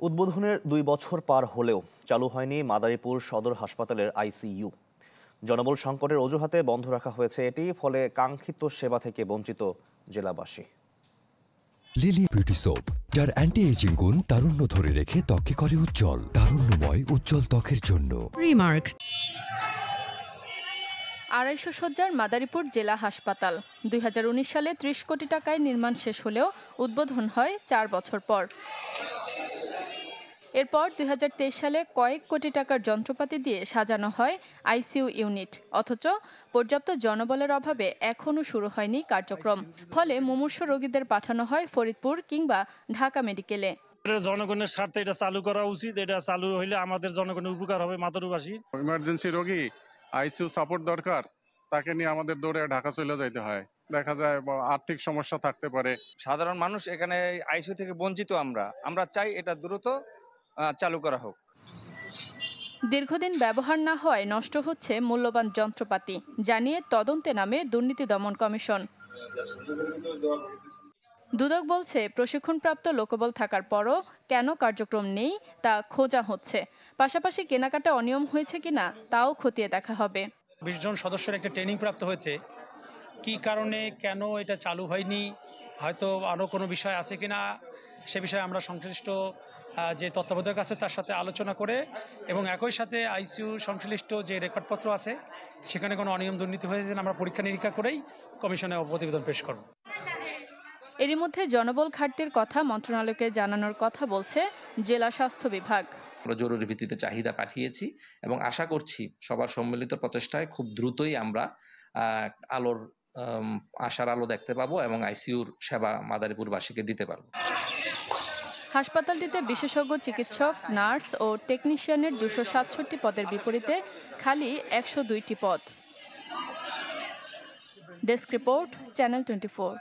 উদ্বোধনের 2 বছর পার হলেও চালু হয়নি মাদারীপুর সদর হাসপাতালের আইসিইউ। জনবল সংকটের অজুহাতে বন্ধ রাখা হয়েছে এটি, ফলে কাঙ্ক্ষিত সেবা থেকে বঞ্চিত জেলাবাসী। লিলি বিউটি সোপ, যার অ্যান্টি এজিং গুণ তারুণ্য ধরে রেখে ত্বকে করে উজ্জ্বল, তারুণ্যময় উজ্জ্বল ত্বকের জন্য। রিমার্ক। 250 শয্যার মাদারীপুর জেলা হাসপাতাল 2019 সালে 30 কোটি টাকায় নির্মাণ শেষ হলেও উদ্বোধন হয় 4 বছর পর। এরপর 2023 সালে কয়েক কোটি টাকার যন্ত্রপাতি দিয়ে সাজানো হয় আইসিইউ ইউনিট, অথচ পর্যাপ্ত জনবলের অভাবে এখনও শুরু হয়নি কার্যক্রম। ফলে মুমূর্ষু রোগীদের পাঠানো হয় ফরিদপুর কিংবা ঢাকা মেডিকেলে। জনগণের স্বার্থে এটা চালু করা উচিত। এটা চালু হইলে আমাদের জনগণের উপকার হবে। মাদারীপুরবাসী ইমার্জেন্সি রোগী, আইসিইউ সাপোর্ট দরকার, তাকে নিয়ে আমাদের দৌড়ে ঢাকা চলে যাইতে হয়। দেখা যায় আর্থিক সমস্যা থাকতে পারে। সাধারণ মানুষ এখানে আইসিইউ থেকে বঞ্চিত। আমরা চাই এটা দ্রুত চালু করা হোক। দীর্ঘদিন ব্যবহার না হওয়ায় নষ্ট হচ্ছে মূল্যবান যন্ত্রপাতি, জানিয়ে তদন্তে নামে দুর্নীতি দমন কমিশন। দুদক বলছে, প্রশিক্ষণপ্রাপ্ত লোকবল থাকার পরও কেন কার্যক্রম নেই তা খোঁজা হচ্ছে। পাশাপাশি কেনাকাটা অনিয়ম হয়েছে কিনা তাও খতিয়ে দেখা হবে। 20 জন সদস্যের একটা ট্রেনিং প্রাপ্ত হয়েছে। কি কারণে কেন এটা চালু হয়নি, হয়তো আরও কোনো বিষয় আছে কিনা সে বিষয়ে আমরা সংশ্লিষ্ট যে তত্ত্বাবধায়ক আছে তার সাথে আলোচনা করে এবং একই সাথে আইসিইউ সংশ্লিষ্ট যে রেকর্ডপত্র আছে সেখানে কোনো অনিয়ম দুর্নীতি হয়েছে আমরা পরীক্ষা নিরীক্ষা করেই কমিশনে প্রতিবেদন পেশ করব। এরই মধ্যে জনবল ঘাটতির কথা মন্ত্রণালয়কে জানানোর কথা বলছে জেলা স্বাস্থ্য বিভাগ। আমরা জরুরি ভিত্তিতে চাহিদা পাঠিয়েছি এবং আশা করছি সবার সম্মিলিত প্রচেষ্টায় খুব দ্রুতই আমরা আশার আলো দেখতে পাবো এবং আইসিইউর সেবা মাদারীপুরবাসীকে দিতে পারবো। হাসপাতালটিতে বিশেষজ্ঞ চিকিৎসক, নার্স ও টেকনিশিয়ানের 267 পদের বিপরীতে খালি 102টি পদ। Desk report, channel 24।